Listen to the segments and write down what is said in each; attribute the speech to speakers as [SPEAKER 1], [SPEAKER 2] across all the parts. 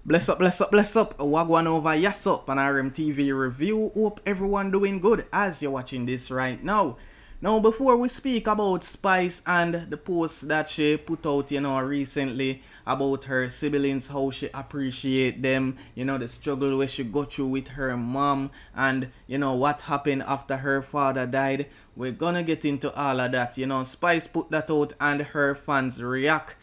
[SPEAKER 1] Bless up, bless up, bless up. Wagwan over yes up on RMTV review. Hope everyone doing good as you're watching this right now. Now, before we speak about Spice and the post that she put out, recently about her siblings, how she appreciate them, the struggle where she go through with her mom and, what happened after her father died, we're gonna get into all of that. Spice put that out and her fans react.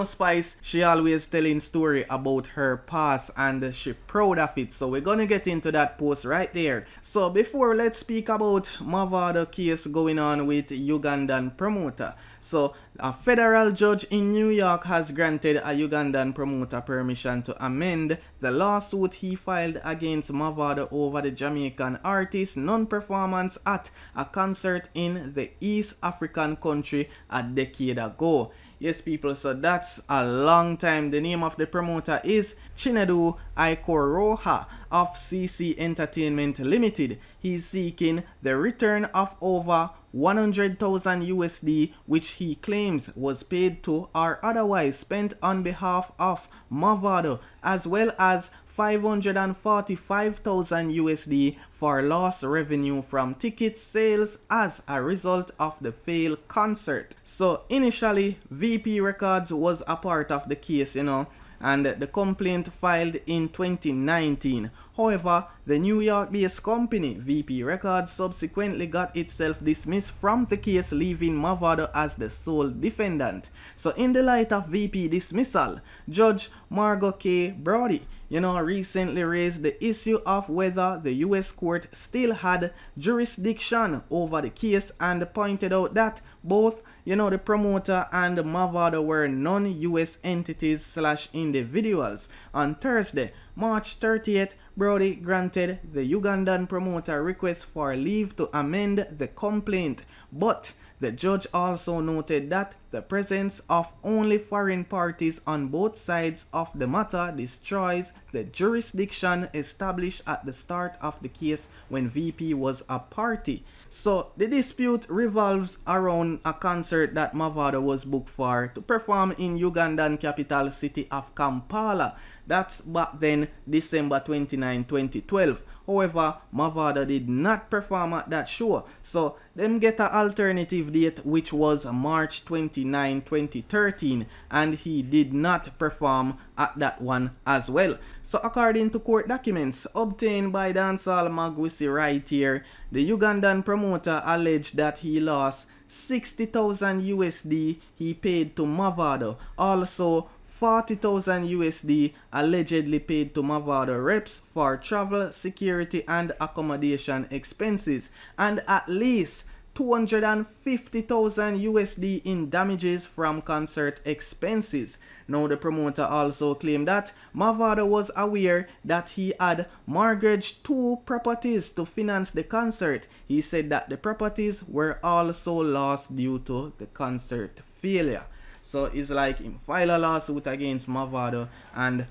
[SPEAKER 1] Spice, she always telling story about her past and she proud of it. So we're gonna get into that post right there. So before, let's speak about Mavado case going on with Ugandan promoter. So a federal judge in New York has granted a Ugandan promoter permission to amend the lawsuit he filed against Mavado over the Jamaican artist's non-performance at a concert in the East African country a decade ago. Yes, people, so that's a long time. The name of the promoter is Chinedu Ikoroha of CC Entertainment Limited. He's seeking the return of over 100,000 USD, which he claims was paid to or otherwise spent on behalf of Mavado, as well as 545,000 USD for lost revenue from ticket sales as a result of the failed concert. So initially, VP Records was a part of the case, and the complaint filed in 2019. However, the New York-based company VP Records subsequently got itself dismissed from the case, leaving Mavado as the sole defendant. So in the light of VP dismissal, Judge Margot K. Brody recently raised the issue of whether the US court still had jurisdiction over the case and pointed out that both the promoter and Mavado were non-US entities / individuals. On Thursday, March 30th, Brody granted the Ugandan promoter request for leave to amend the complaint, but the judge also noted that the presence of only foreign parties on both sides of the matter destroys the jurisdiction established at the start of the case when VP was a party. So the dispute revolves around a concert that Mavado was booked for to perform in Ugandan capital city of Kampala. That's back then, December 29, 2012. However, Mavado did not perform at that show. So them get an alternative date, which was March 29, 2013. And he did not perform at that one as well. So according to court documents obtained by Dancehall Magwisi right here, the Ugandan promoter alleged that he lost 60,000 USD he paid to Mavado. Also, 40,000 USD allegedly paid to Mavado reps for travel, security, and accommodation expenses, and at least 250,000 USD in damages from concert expenses. Now, the promoter also claimed that Mavado was aware that he had mortgaged 2 properties to finance the concert. He said that the properties were also lost due to the concert failure. So it's like him file a lawsuit against Mavado, and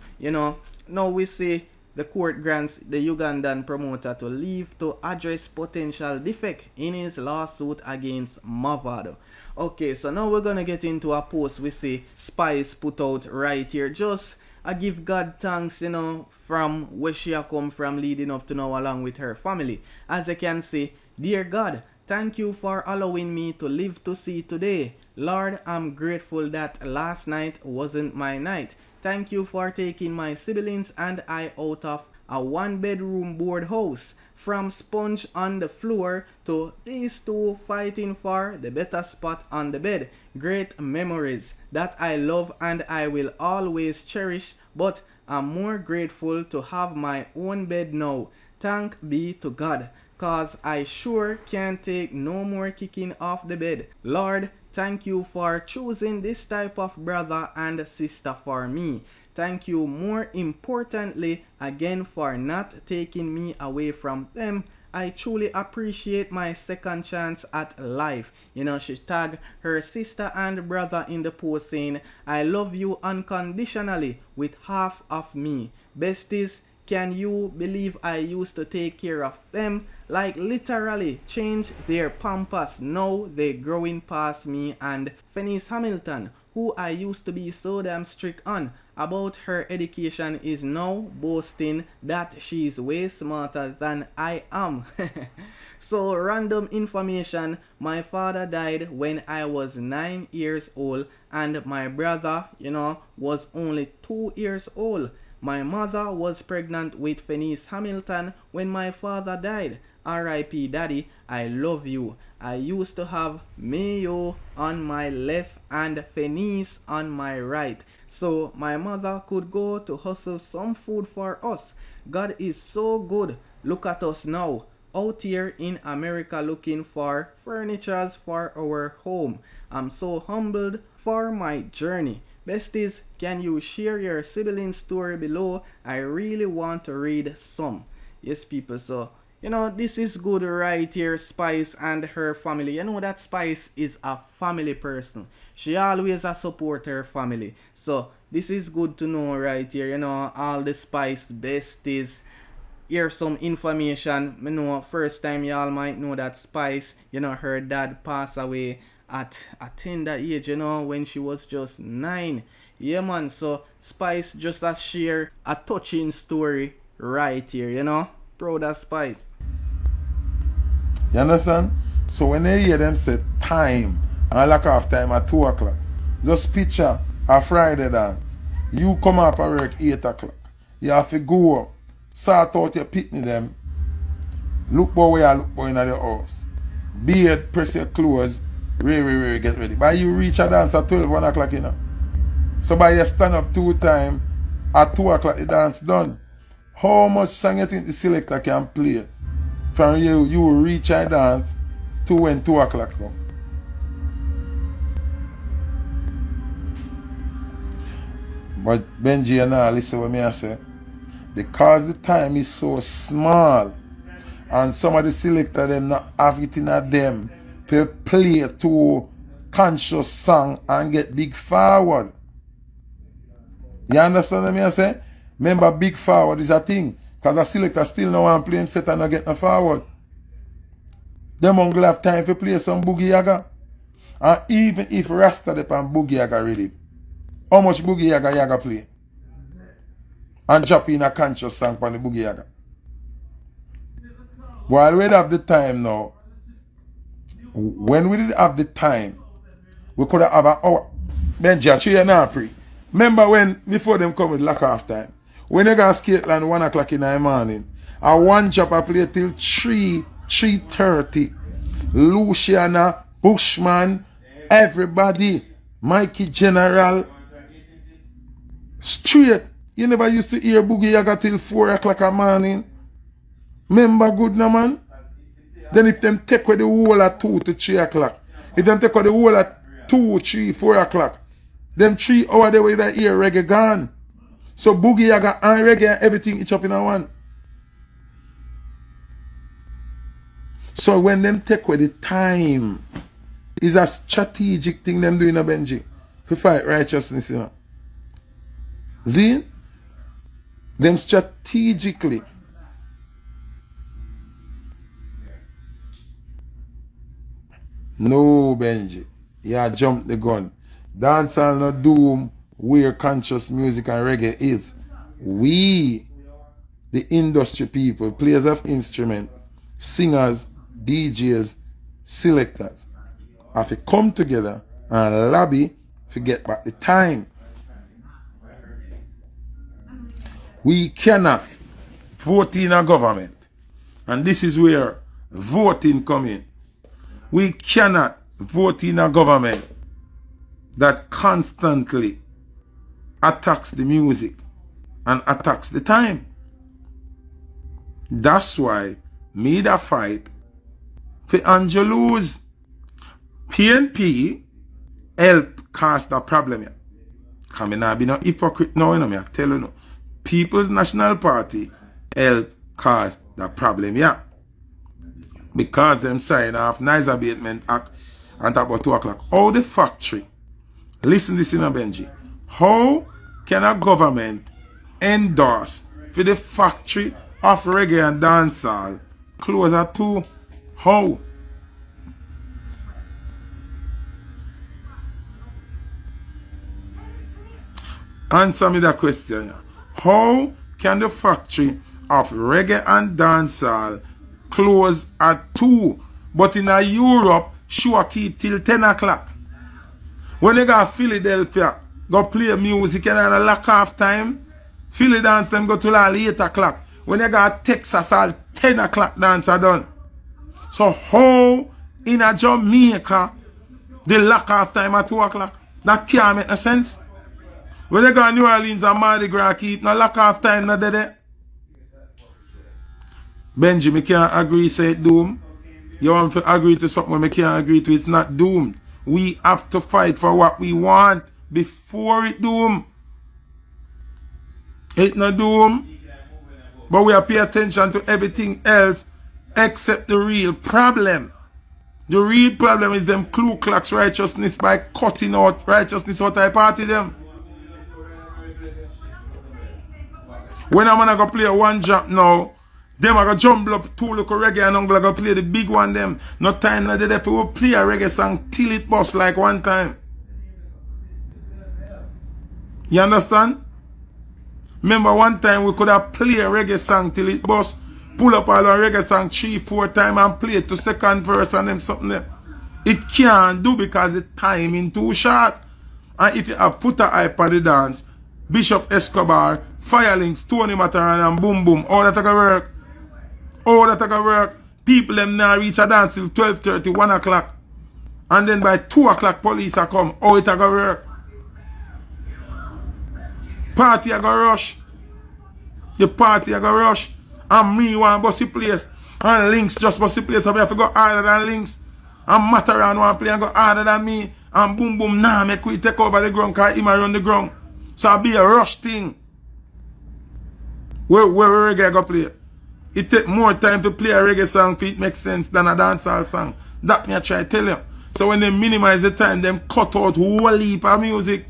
[SPEAKER 1] now we see the court grants the Ugandan promoter to leave to address potential defect in his lawsuit against Mavado. Okay, so now we're gonna get into a post we see Spice put out right here. Just I give God thanks, from where she come from leading up to now along with her family. As you can see, dear God, thank you for allowing me to live to see today. Lord, I'm grateful that last night wasn't my night. Thank you for taking my siblings and I out of a 1-bedroom board house, from sponge on the floor to these two fighting for the better spot on the bed. Great memories that I love and I will always cherish, but I'm more grateful to have my own bed now. Thank be to God, cause I sure can't take no more kicking off the bed. Lord, thank you for choosing this type of brother and sister for me. Thank you more importantly again for not taking me away from them. I truly appreciate my second chance at life. She tagged her sister and brother in the post saying, I love you unconditionally with half of me. Besties, can you believe I used to take care of them? Like literally change their pampas. Now they growing past me. And Fenice Hamilton, who I used to be so damn strict on, about her education is now boasting that she's way smarter than I am. So, random information, my father died when I was 9 years old, and my brother, was only 2 years old. My mother was pregnant with Fenice Hamilton when my father died. R.I.P. Daddy, I love you. I used to have Mayo on my left and Fenice on my right, so my mother could go to hustle some food for us. God is so good. Look at us now, out here in America looking for furnitures for our home. I'm so humbled for my journey. Besties, can you share your sibling story below? I really want to read some. Yes, people, so this is good right here. Spice and her family. That Spice is a family person. She always support her family. So this is good to know right here. All the Spice besties. Here's some information. First time y'all might know that Spice, her dad passed away at a tender age, when she was just 9. Yeah, man. So Spice just a share a touching story right here, Proud of Spice.
[SPEAKER 2] You understand? So when they hear them say time and lack of time at 2 o'clock, just picture a Friday dance. You come up at work 8 o'clock. You have to go up, sort out your pitney them, look for where you look for in the house. Beard, press your clothes, really get ready. By you reach a dance at 1 o'clock, So by you stand up 2 times, at 2 o'clock the dance done. How much song you think the selector can play? From you reach a dance to when 2 o'clock come. But Benji and I listen what me I say. Because the time is so small and some of the selector them not have it in them to play to conscious song and get big forward. You understand what me I say? Remember, big forward is a thing. Because a selector still no one play him set and not get no forward. Them won't have time to play some Boogie Yaga. And even if Rasta dep and Boogie Yaga ready, how much Boogie Yaga play? And drop in a conscious song on the Boogie Yaga. While we have the time now, when we didn't have the time, we could have an hour. Benji, I show you now, pre. Remember when, before them come with lack of time, when you go to Skateland 1 o'clock in the morning, a one job I play till 3:30. Luciana, Bushman, everybody, Mikey General, straight. You never used to hear Boogie Yaga till 4 o'clock in the morning. Remember good no man? Then if them take away the whole at 2 to 3 o'clock, if them take away the whole at 2, 3, 4 o'clock, them 3 hours they were that ear reggae gone. So Boogie Yaga and reggae and everything each up in a one. So when them take away the time, is a strategic thing them doing a Benji to fight righteousness, See? Them strategically. No, Benji. Yeah, jump the gun. Dancehall no doom where conscious music and reggae is. We, the industry people, players of instrument, singers, DJs, selectors, have to come together and lobby to get back the time. We cannot vote in a government. And this is where voting comes in. We cannot vote in a government that constantly attacks the music and attacks the time. That's why me da fight for Angelo's PNP help cause the problem here. Because I not be no hypocrite now, I tell you no. People's National Party help cause the problem here. Because them sign off Noise Abatement Act and talk about 2 o'clock. How the factory, listen this in a Benji, how can a government endorse for the factory of reggae and dancehall close at 2? How? Answer me that question. How can the factory of reggae and dancehall close at 2, but in Europe show keep till 10 o'clock? When they go to Philadelphia, go play music and a lack of time, Philly dance them go till all 8 o'clock. When they go to Texas, all 10 o'clock dance are done. So how in a Jamaica, the lack of time at 2 o'clock? That can't make no sense. When they go to New Orleans and Mardi Gras, keep no lack of time, no there. Benji, me can't agree say it doom. You want to agree to something me can't agree to, it's not doomed. We have to fight for what we want before it doom. It's not doom. But we have to pay attention to everything else except the real problem. The real problem is them Ku Klux righteousness by cutting out righteousness out of party them. When I'm gonna go play one jump now, them are gonna jumble up 2 little reggae and I'm gonna go play the big one them. No time now they will play a reggae song till it bust like one time. You understand? Remember one time we could have played a reggae song till it bust, pull up all our reggae song 3-4 times and play it to second verse and them something there. It can't do because the timing too short. And if you have put a hype on the dance, Bishop Escobar, Firelinks, Tony Mataran and boom boom, all that gonna work. All that gonna work. People them now reach a dance till 12:30, 1 o'clock. And then by 2 o'clock police are come. Oh, it gonna work. Party a gonna rush. The party a gonna rush. And me want bossy place. And Links just bossy place. So I have to go harder than Links. And Mataran want play and go harder than me. And boom boom nah make we take over the ground because him run the ground. So it'll be a rush thing. Where reggae go play? It take more time to play a reggae song if it makes sense than a dancehall song. That me I try to tell you. So when they minimize the time, them cut out whole heap of music.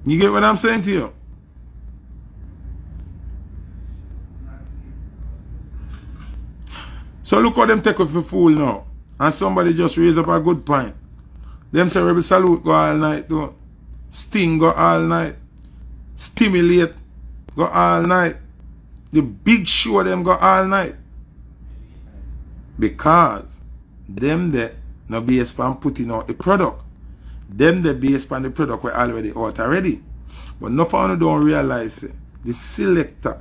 [SPEAKER 2] You get what I'm saying to you? So look how them take off a fool now. And somebody just raise up a good point. Them say Rebel Salute go all night though. Sting go all night. Stimulate go all night. The Big Show them go all night. Because them there no based on putting out the product. Them they based on the product we're already out already. But no one don't realize it. The selector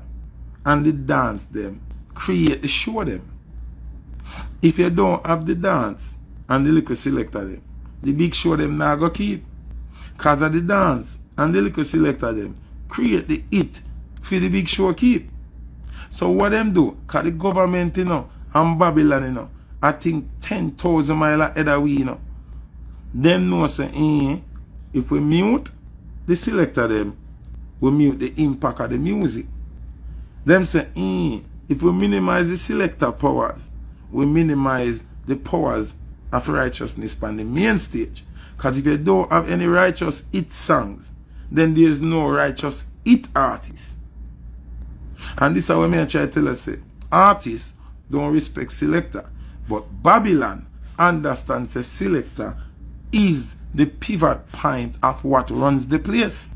[SPEAKER 2] and the dance them create the show them. If you don't have the dance and the little selector them, the Big Show them now go keep. Cause of the dance and the little selector them create the hit for the Big Show keep. So what them do? Cause the government, you know, and Babylon, you know, I think 10,000 miles ahead of we, you know. Them know say, if we mute the selector them, we mute the impact of the music. Them say, if we minimize the selector powers, we minimize the powers of righteousness on the main stage. Because if you don't have any righteous hit songs, then there is no righteous hit artists. And this is what I try to tell us. Artists don't respect selector. But Babylon understands the selector is the pivot point of what runs the place.